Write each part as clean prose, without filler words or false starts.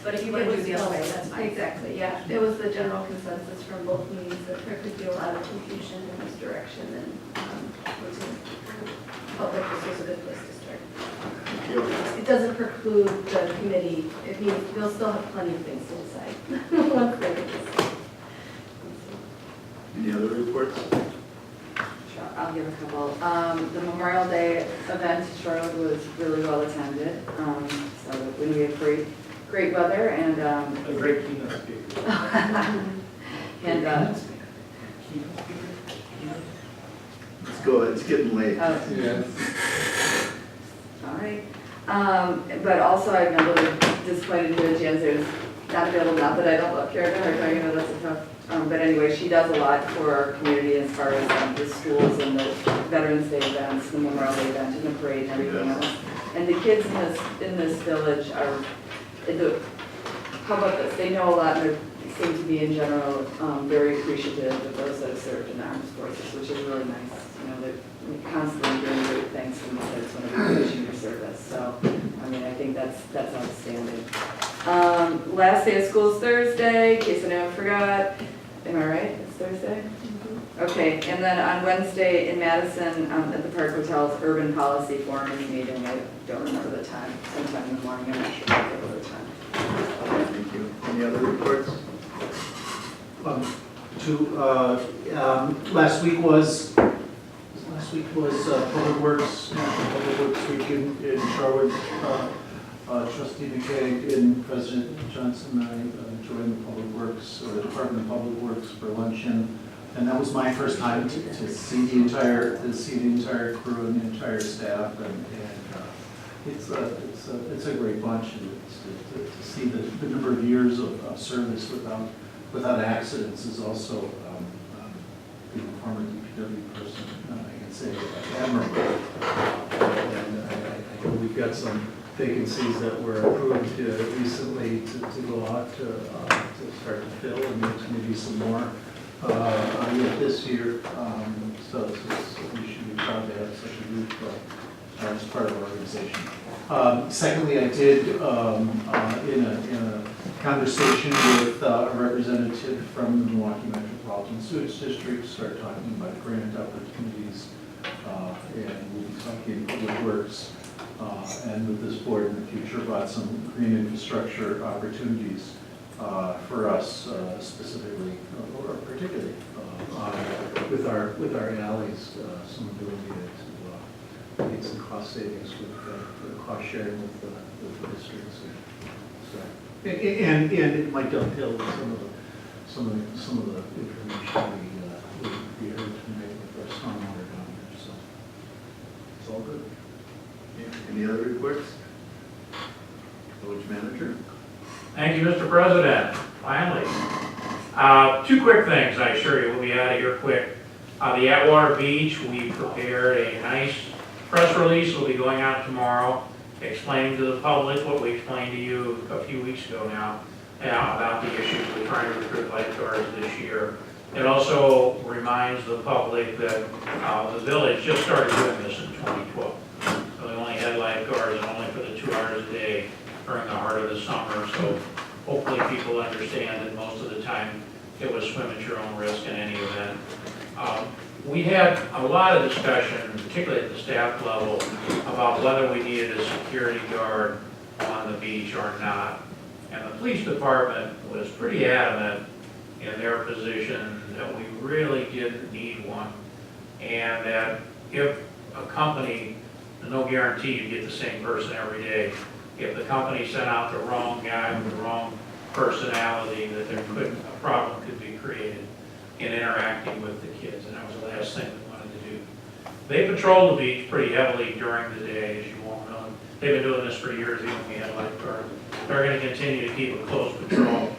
But if you want to do the other way, that's fine. Exactly, yeah. It was the general consensus from both meetings that there could be a lot of confusion in this direction, and public, this was a good place to start. Thank you. It doesn't preclude the committee, it means they'll still have plenty of things to decide once they get this. Any other reports? Sure, I'll give a couple. The Memorial Day event in Shorewood was really well attended. So we had great weather and A great keynote speaker. and Let's go, it's getting late. Yeah. all right. But also I'm a little disappointed that Jan's is not available. Not that I don't love Karen to her, you know that's a tough. But anyway, she does a lot for our community as far as the schools and the Veterans Day events, the Memorial Day event, and the parade and everything else. And the kids in this village are how about this? They know a lot, and they seem to be in general very appreciative of those that have served in the armed forces, which is really nice. You know, they're constantly doing great things from the kids when they're finishing their service. So, I mean, I think that's outstanding. Last day of school is Thursday, in case anyone forgot. Am I right? It's Thursday? Okay, and then on Wednesday in Madison, at the Park Hotel's Urban Policy Forum is meeting. I don't remember the time, sometime in the morning, I'm not sure if I remember the time. Thank you. Any other reports? Last week was Public Works, Public Works Week in Shorewood. Trustee McKay and President Johnson and I joined the Public Works, or the Department of Public Works for luncheon. And that was my first time to see the entire crew and the entire staff, and it's a great bunch, and to see the number of years of service without accidents is also, being a former DPW person, I can say admirable. And I know we've got some vacancies that were approved recently to go out to start to fill, and there's going to be some more yet this year. So we should be proud to have such a group as part of our organization. Secondly, I did in a conversation with a representative from the Milwaukee Metropolitan Sewage District, start talking about grant opportunities, and we'll be talking Public Works and with this board in the future about some green infrastructure opportunities for us specifically, or particularly with our alleys, some ability to get some cost savings with the cost sharing with the districts. So, and it might dovetail with some of the information we heard tonight with our stormwater down there. So it's all good. Any other reports? Village Manager? Thank you, Mr. President. Finally. Two quick things, I assure you. We'll be out of here quick. The Atwater Beach, we prepared a nice press release. We'll be going out tomorrow, explaining to the public what we explained to you a few weeks ago now about the issues we're trying to recruit lifeguards this year. It also reminds the public that the village just started doing this in 2012. So they only had lifeguards and only for the 2 hours a day during the heart of the summer. So hopefully people understand that most of the time it was swim at your own risk in any event. We had a lot of discussion, particularly at the staff level, about whether we needed a security guard on the beach or not. And the police department was pretty adamant in their position that we really didn't need one. And that if a company, no guarantee you get the same person every day, if the company sent out the wrong guy with the wrong personality, that a problem could be created in interacting with the kids, and that was the last thing we wanted to do. They patrol the beach pretty heavily during the day, as you all know. They've been doing this for years, even when we had lifeguards. They're going to continue to keep a close patrol.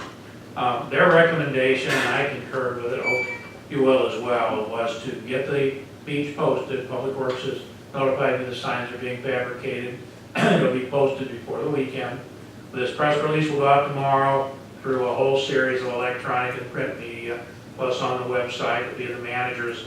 Their recommendation, and I concurred with it, hope you will as well, was to get the beach posted. Public Works has notified me the signs are being fabricated. It'll be posted before the weekend. This press release will go out tomorrow through a whole series of electronic and print media, plus on the website. It'll be the manager's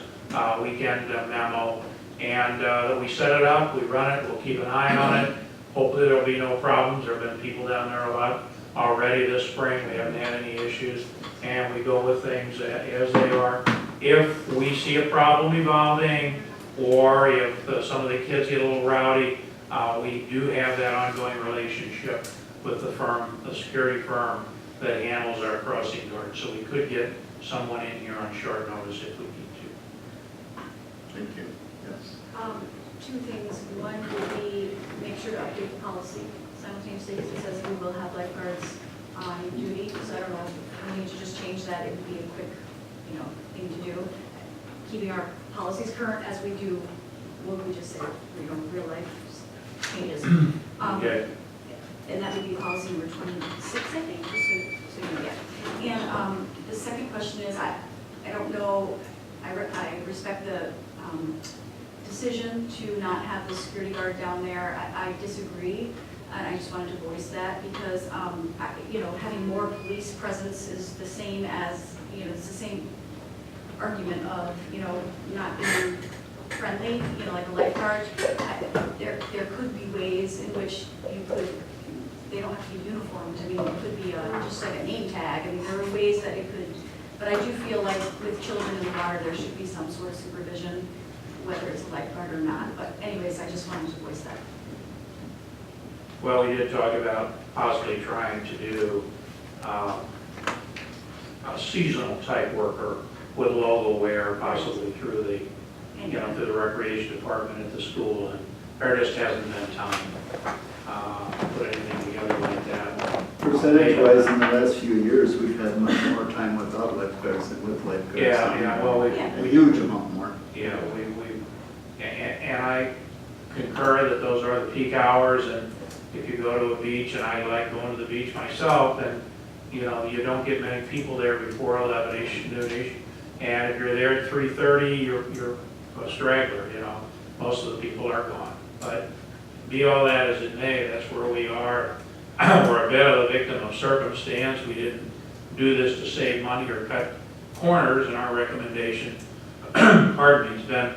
weekend memo. And we set it up, we run it, we'll keep an eye on it. hopefully there'll be no problems. There've been people down there a lot already this spring. We haven't had any issues, and we go with things as they are. If we see a problem evolving, or if some of the kids get a little rowdy, we do have that ongoing relationship with the firm, the security firm that handles our crossing guard. So we could get someone in here on short notice if we need to. Thank you. Yes. Two things. One would be make sure to update the policy simultaneously, because it says we will have lifeguards on duty. So I don't know if we need to just change that. It would be a quick, thing to do. Keeping our policies current as we do, what would we just say, real life changes. Okay. And that would be policy number 26, I think, just so you get. And the second question is, I don't know, I respect the decision to not have the security guard down there. I disagree, and I just wanted to voice that because, having more police presence is the same as, it's the same argument of, not being friendly, like a lifeguard. There could be ways in which you could, they don't have to be uniformed. I mean, it could be just like a name tag. I mean, there are ways that it could, but I do feel like with children in the water, there should be some sort of supervision, whether it's a lifeguard or not. But anyways, I just wanted to voice that. Well, we did talk about possibly trying to do a seasonal type worker with logo wear, possibly through the, through the recreation department at the school, and there just hasn't been time to put anything together like that. Percentage-wise, in the last few years, we've had much more time without lifeguards than with lifeguards. Yeah, well, A huge amount more. Yeah, and I concur that those are the peak hours, and if you go to a beach, and I like going to the beach myself, then, you don't get many people there before 11-ish, noonish, and if you're there at 3:30, you're a straggler, most of the people are gone. But be all that as it may, that's where we are. We're a bit of a victim of circumstance. We didn't do this to save money or cut corners, and our recommendation, pardon me, has been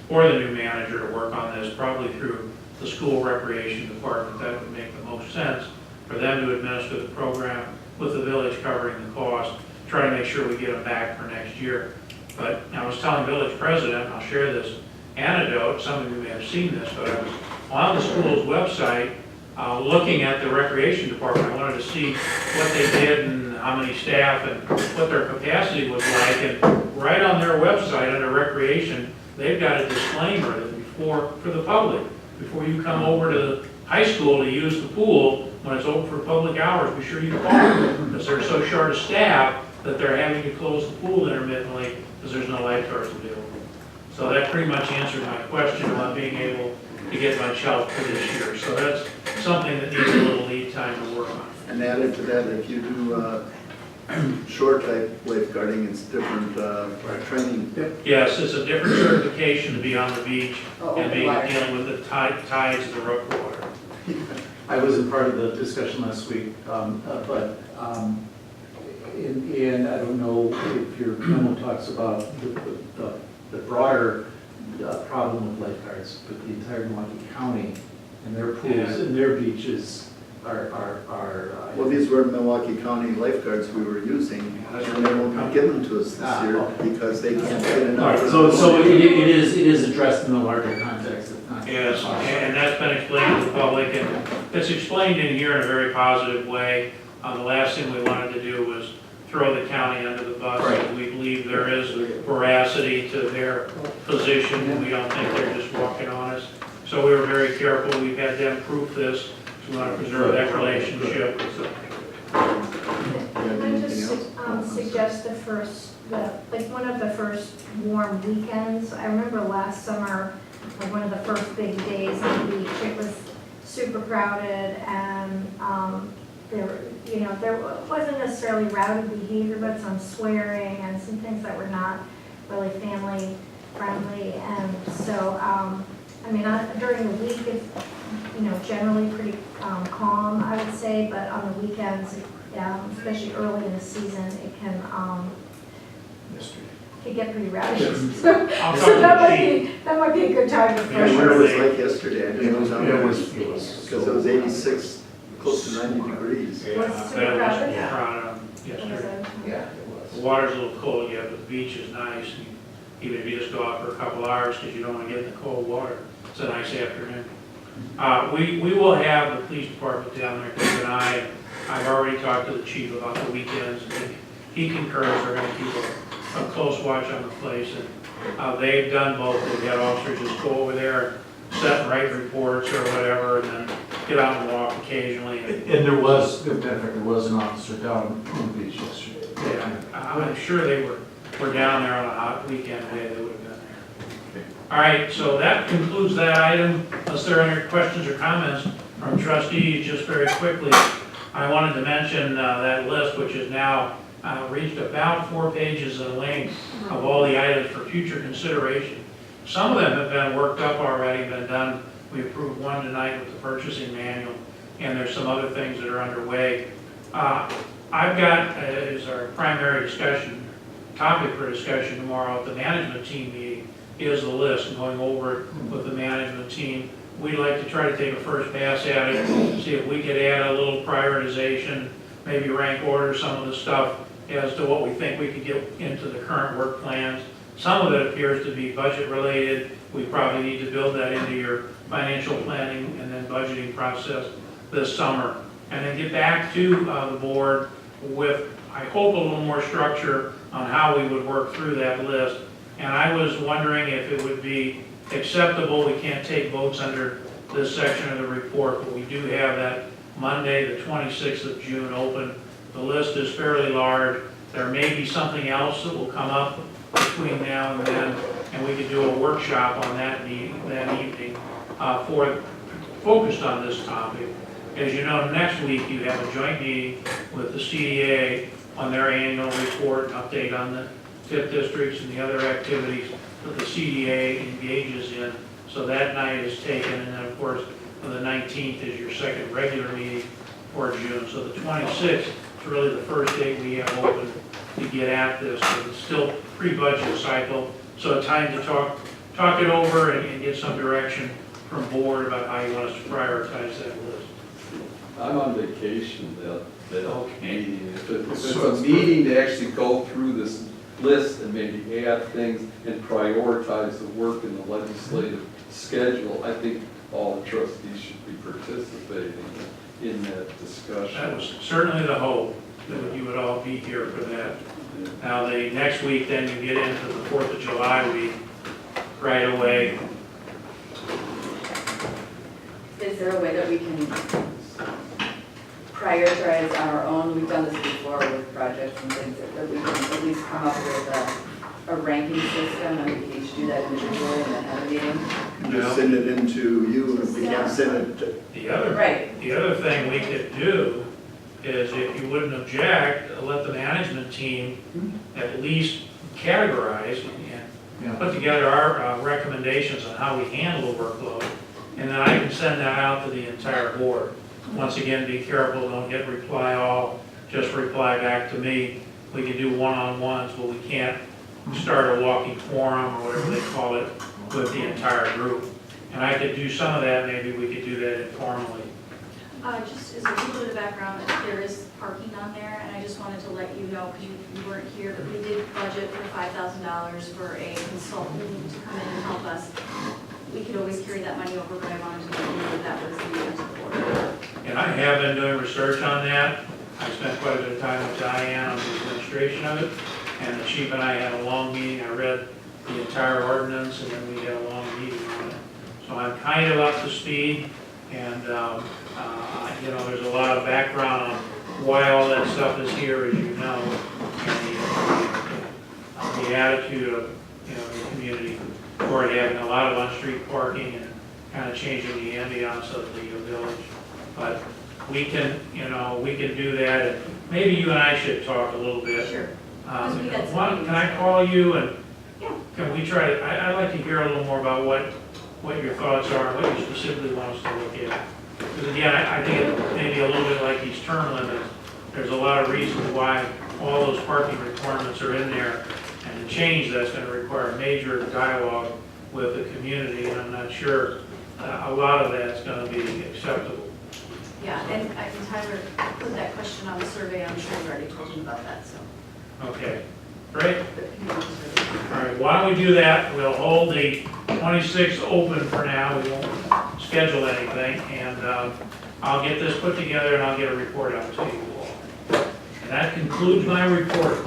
for the new manager to work on this, probably through the school recreation department. That would make the most sense for them to administer the program with the village covering the cost, try to make sure we get them back for next year. But I was telling village president, I'll share this anecdote, some of you may have seen this, but I was on the school's website looking at the recreation department. I wanted to see what they did and how many staff and what their capacity was like. And right on their website under recreation, they've got a disclaimer that for the public, before you come over to the high school to use the pool, when it's open for public hours, be sure you call them, because they're so short of staff that they're having to close the pool intermittently because there's no lifeguards available. So that pretty much answered my question about being able to get much help for this year. So that's something that needs a little lead time to work on. And added to that, if you do shore type lifeguarding, it's different training. Yes, it's a different certification to be on the beach and dealing with the tides of the road water. I wasn't part of the discussion last week, but and I don't know if your memo talks about the broader problem with lifeguards, but the entire Milwaukee County and their pools and their beaches are Well, these were Milwaukee County lifeguards we were using, and they won't be given to us this year because they can't get enough. So it is addressed in the larger context. Yes, and that's been explained to the public, and it's explained in here in a very positive way. The last thing we wanted to do was throw the county under the bus. Right. We believe there is veracity to their position, and we don't think they're just walking on us. So we were very careful. We've had them proof this. We want to preserve that relationship. Can I just suggest one of the first warm weekends? I remember last summer, like one of the first big days on the beach, it was super crowded, and there wasn't necessarily rowdy behavior, but some swearing and some things that were not really family friendly. And so, during the week, it's generally pretty calm, I would say, but on the weekends, especially early in the season, it can could get pretty rowdy. I'll So talk that to the might chief. that might be a good time to I fresh wonder what up. it was like yesterday, I didn't know down there, It was. because it was 86, close to 90 degrees. Yeah, Was it that super was crowded? crowded yesterday. Yeah, it The was. water's a little cold, yeah, but the beach is nice, even if you just go out for a couple hours, because you don't want to get in the cold water. It's a nice afternoon. We will have the police department down there, keep an eye. I've already talked to the chief about the weekends, and he concurs, they're gonna keep a close watch on the place, and they've done both. They've had officers just go over there, set and write reports or whatever, and then get out and walk occasionally. And there was, in fact, there was an officer down on the beach yesterday. Yeah, I'm sure they were down there on a hot weekend day, they would have been there. All right, so that concludes that item. Unless there are any questions or comments from trustees, just very quickly, I wanted to mention that list, which has now reached about 4 pages in length of all the items for future consideration. Some of them have been worked up already, been done. We approved one tonight with the purchasing manual, and there's some other things that are underway. I've got, as our primary discussion, topic for discussion tomorrow at the management team meeting, is the list, and going over it with the management team. We'd like to try to take a first pass at it, see if we could add a little prioritization, maybe rank order some of the stuff as to what we think we could get into the current work plans. Some of it appears to be budget related. We probably need to build that into your financial planning and then budgeting process this summer. And then get back to the board with, I hope, a little more structure on how we would work through that list. And I was wondering if it would be acceptable, we can't take votes under this section of the report, but we do have that Monday, the 26th of June open. The list is fairly large. There may be something else that will come up between now and then, and we could do a workshop on that evening focused on this topic. As you know, next week you have a joint meeting with the CDA on their annual report, and update on the TIP districts and the other activities that the CDA engages in. So that night is taken, and then of course the 19th is your second regular meeting for June. So the 26th is really the first date we have open to get at this. It's still pre-budget cycle, so time to talk it over and get some direction from board about how you want us to prioritize that list. I'm on vacation that Okay. meeting. If it's a meeting to actually go through this list and maybe add things and prioritize the work in the legislative schedule, I think all the trustees should be participating in that discussion. That was certainly the hope, that you would all be here for that. Now, the next week, then you get into the 4th of July week right away. Is there a way that we can prioritize our own, we've done this before with projects and things, that we can at least come up with a ranking system, and we can each do that individually and then have a meeting? Just send it into you, and we can't send it to, Right. The other thing we could do is, if you wouldn't object, let the management team at least categorize and put together our recommendations on how we handle the workload, and then I can send that out to the entire board. Once again, be careful, don't hit reply all, just reply back to me. We can do one-on-ones, but we can't start a walking forum or whatever they call it with the entire group. And I could do some of that, maybe we could do that informally. Just as a little bit of background, there is parking on there, and I just wanted to let you know, because you weren't here, but we did budget for $5,000 for a consultant to come in and help us. We could always carry that money over, but I wanted to let you know that was the intent of the board. And I have been doing research on that. I spent quite a bit of time with Diane on the administration of it, and the chief and I had a long meeting. I read the entire ordinance, and then we had a long meeting on it. So I'm kind of up to speed, and you know, there's a lot of background on why all that stuff is here, as you know, and the attitude of, you know, the community toward having a lot of on-street parking and kind of changing the ambiance of the village. But we can, you know, we can do that, and maybe you and I should talk a little bit. Sure. Because we got some Can I meetings. call you, and Yeah. can we try to, I'd like to hear a little more about what your thoughts are, and what you specifically want us to look at. Because again, I think it may be a little bit like these term limits. There's a lot of reasons why all those parking requirements are in there, and And to change that's going to require major dialogue with the community, and I'm not sure a lot of that's going to be acceptable. Yeah, and Tyler put that question on the survey, I'm sure you already told him about that, so. Okay, great. but he knows already. All right, why don't we do that? We'll hold the 26th open for now. We won't schedule anything, and I'll get this put together and I'll get a report out to you all. And that concludes my report.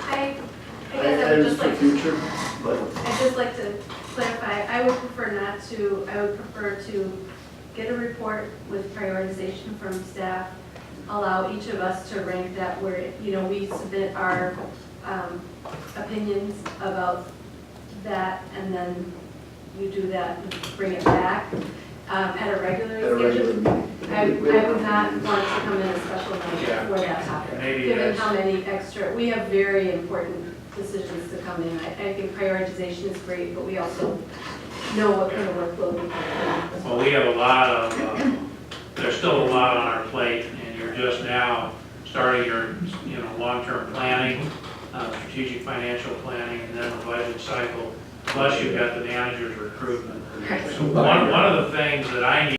I guess I would just like to, future, but I'd just like to clarify, I would prefer not to, I would prefer to get a report with prioritization from staff, allow each of us to rank that where, you know, we submit our opinions about that, and then you do that and bring it back at a regular at a regular schedule. meeting. I would not want to come in a special night Yeah. for that topic, Maybe given that's- how many extra, we have very important decisions to come in. I think prioritization is great, but we also know what kind of workload we have. Well, we have a lot of, there's still a lot on our plate, and you're just now starting your, long-term planning, strategic financial planning, and then the budget cycle, plus you've got the manager's recruitment. So one of the things that I need